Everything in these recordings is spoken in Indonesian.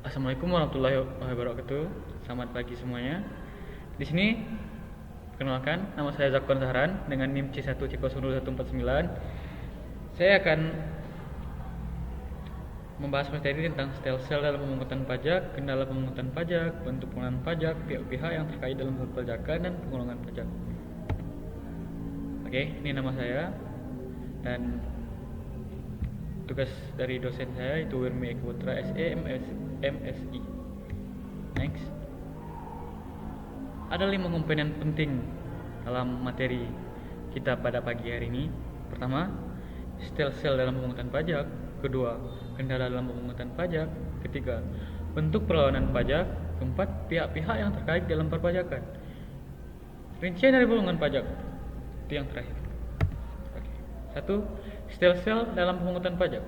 Assalamualaikum warahmatullahi wabarakatuh. Selamat pagi semuanya. Di sini perkenalkan, nama saya Zakwan Zahran dengan NIM C1C0149. Saya akan membahas materi tentang stel-sel dalam pemungutan pajak, kendala pemungutan pajak, bentuk pengenalan pajak, pihak-pihak yang terkait dalam perpajakan dan pengurangan pajak. Oke, ini nama saya dan tugas dari dosen saya itu Wirmi Eka Putra SE MSI. Next. Ada 5 komponen penting dalam materi kita pada pagi hari ini. Pertama, stel-sel dalam pemungutan pajak. Kedua, kendala dalam pemungutan pajak. Ketiga, bentuk perlawanan pajak. Keempat, pihak-pihak yang terkait dalam perpajakan. Rincian dari pemungutan pajak. Itu yang terakhir. Oke. 1. Stel-sel dalam pemungutan pajak.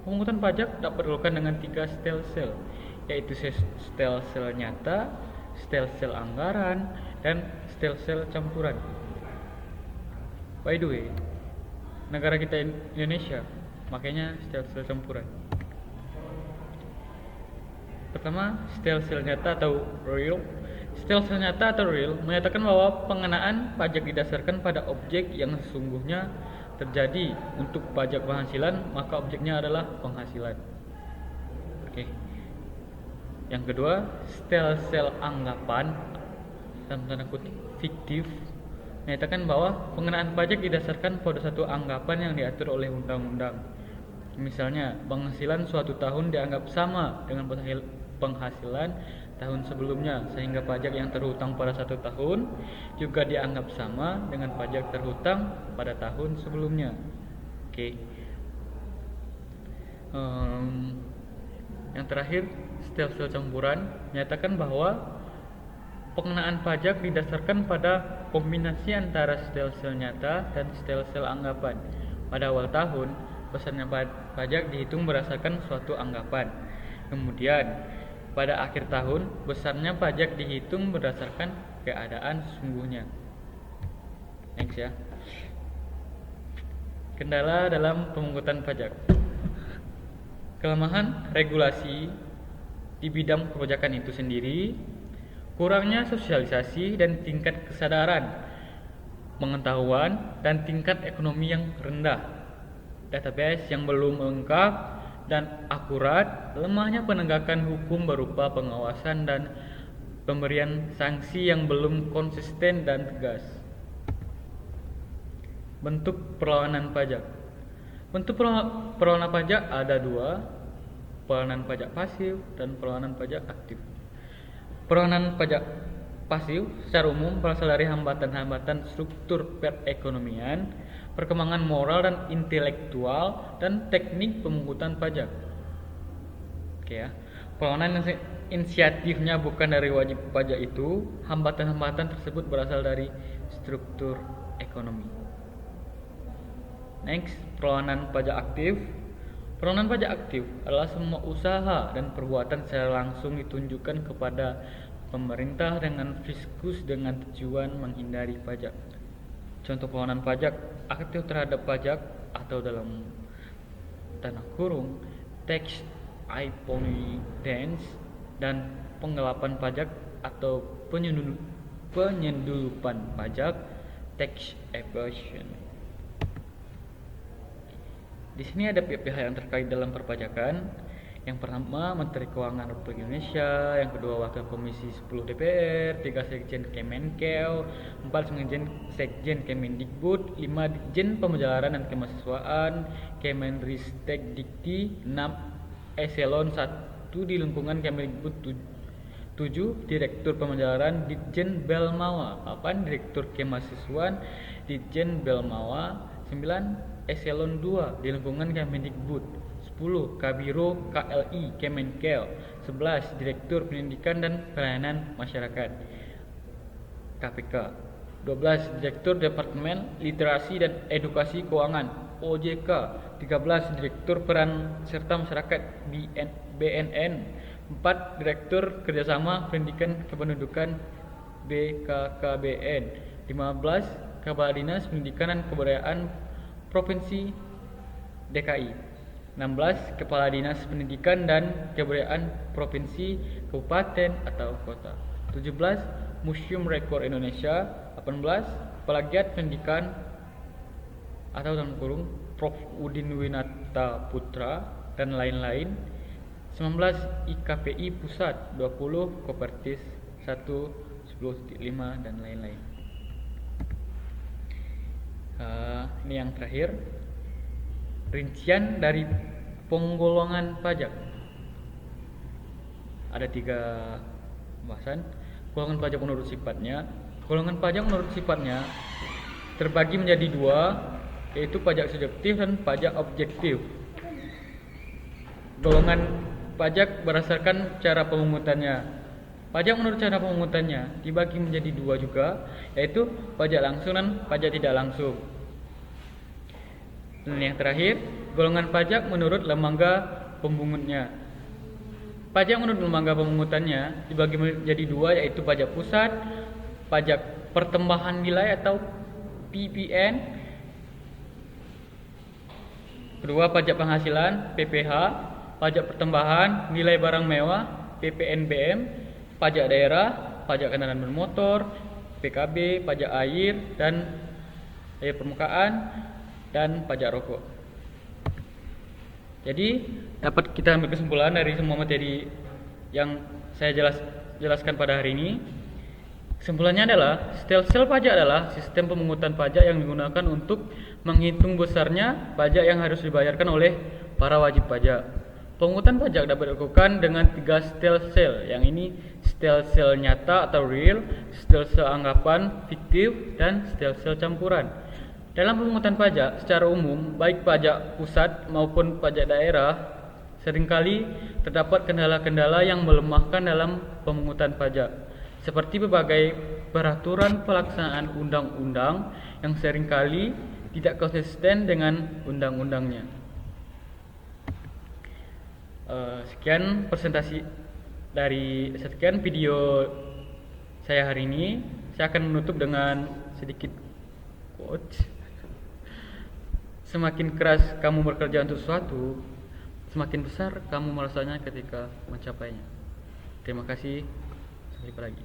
Pemungutan pajak diperlukan dengan 3 stel-sel, yaitu stel-sel nyata, stel-sel anggaran, dan stel-sel campuran. By the way, negara kita Indonesia makanya stel-sel campuran. Pertama, stel-sel nyata atau real. Stel-sel nyata atau real menyatakan bahwa pengenaan pajak didasarkan pada objek yang sesungguhnya terjadi. Untuk pajak penghasilan, maka objeknya adalah penghasilan. Oke. Yang kedua, stel-sel anggapan dalam tanda kutip fiktif menyatakan bahwa pengenaan pajak didasarkan pada satu anggapan yang diatur oleh undang-undang. Misalnya, penghasilan suatu tahun dianggap sama dengan penghasilan tahun sebelumnya, sehingga pajak yang terhutang pada satu tahun juga dianggap sama dengan pajak terhutang pada tahun sebelumnya. Oke. Yang terakhir, stel-sel campuran menyatakan bahwa pengenaan pajak didasarkan pada kombinasi antara stel-sel nyata dan stel-sel anggapan. Pada awal tahun, besarnya pajak dihitung berdasarkan suatu anggapan. Kemudian, pada akhir tahun, besarnya pajak dihitung berdasarkan keadaan sesungguhnya. Next ya. Kendala dalam pemungutan pajak. Kelemahan regulasi di bidang perpajakan itu sendiri, kurangnya sosialisasi dan tingkat kesadaran, pengetahuan, dan tingkat ekonomi yang rendah, database yang belum lengkap dan akurat, lemahnya penegakan hukum berupa pengawasan dan pemberian sanksi yang belum konsisten dan tegas. Bentuk perlawanan pajak. Bentuk perlawanan pajak ada 2, perlawanan pajak pasif dan perlawanan pajak aktif. Perlawanan pajak pasif secara umum berasal dari hambatan-hambatan struktur perekonomian, perkembangan moral dan intelektual, dan teknik pemungutan pajak. Oke ya. Perlawanan inisiatifnya bukan dari wajib pajak itu, hambatan-hambatan tersebut berasal dari struktur ekonomi. Next, perlawanan pajak aktif. Perlawanan pajak aktif adalah semua usaha dan perbuatan secara langsung ditunjukkan kepada pemerintah dengan fiskus dengan tujuan menghindari pajak. Contoh perlawanan pajak aktif terhadap pajak atau dalam tanda kurung tax avoidance dan penggelapan pajak atau penyelundupan pajak, tax evasion. Di sini ada pihak-pihak yang terkait dalam perpajakan. Yang pertama, Menteri Keuangan Republik Indonesia. Yang kedua, Wakil Komisi 10 DPR. 3, Sekjen Kemenkeu. 4, Sekjen Kemendikbud. 5, Ditjen Pembelajaran dan Kemahasiswaan Kemenristek-Dikti. 6, Eselon 1 di lingkungan Kemendikbud. 7, Direktur Pembelajaran Ditjen Belmawa. 8, Direktur Kemahasiswaan Ditjen Belmawa. 9, Eselon 2 di lingkungan Kemendikbud. 10, Kabiro KLI Kemenkeu. 11, Direktur Pendidikan dan Pelayanan Masyarakat KPK. 12, Direktur Departemen Literasi dan Edukasi Keuangan OJK. 13, Direktur Peran Serta Masyarakat BNN. 4, Direktur Kerjasama Pendidikan Kependudukan BKKBN. 15, Kepala Dinas Pendidikan dan Kebudayaan Provinsi DKI. 16. Kepala Dinas Pendidikan dan Kebudayaan Provinsi, Kabupaten atau Kota. 17. Museum Rekor Indonesia. 18. Plagiat Pendidikan atau dalam kurung Prof. Udin Winata Putra dan lain-lain. 19. IKPI Pusat. 20. Kopertis 1 10.5 dan lain-lain. Ini yang terakhir, rincian dari penggolongan pajak. Ada 3 pembahasan. Golongan pajak menurut sifatnya. Golongan pajak menurut sifatnya terbagi menjadi 2, yaitu pajak subjektif dan pajak objektif. Golongan pajak berdasarkan cara pemungutannya. Pajak menurut cara pemungutannya dibagi menjadi 2 juga, yaitu pajak langsung dan pajak tidak langsung. Dan yang terakhir, golongan pajak menurut lembaga pemungutnya. Pajak menurut lembaga pemungutannya dibagi menjadi 2, yaitu pajak pusat, pajak pertambahan nilai atau PPN. Kedua, pajak penghasilan PPH, pajak pertambahan nilai barang mewah PPNBM, pajak daerah, pajak kendaraan bermotor, PKB, pajak air dan air permukaan, dan pajak rokok. Jadi dapat kita ambil kesimpulan dari semua materi yang saya jelaskan pada hari ini. Kesimpulannya adalah stelsel pajak adalah sistem pemungutan pajak yang digunakan untuk menghitung besarnya pajak yang harus dibayarkan oleh para wajib pajak. Pemungutan pajak dapat dilakukan dengan 3 stelsel, yang ini stelsel nyata atau real, stelsel anggapan fiktif, dan stelsel campuran. Dalam pemungutan pajak secara umum, baik pajak pusat maupun pajak daerah, seringkali terdapat kendala-kendala yang melemahkan dalam pemungutan pajak, seperti berbagai peraturan pelaksanaan undang-undang yang seringkali tidak konsisten dengan undang-undangnya. Sekian video saya hari ini. Saya akan menutup dengan sedikit quote. Semakin keras kamu bekerja untuk sesuatu, semakin besar kamu merasanya ketika mencapainya. Terima kasih. Sampai jumpa lagi.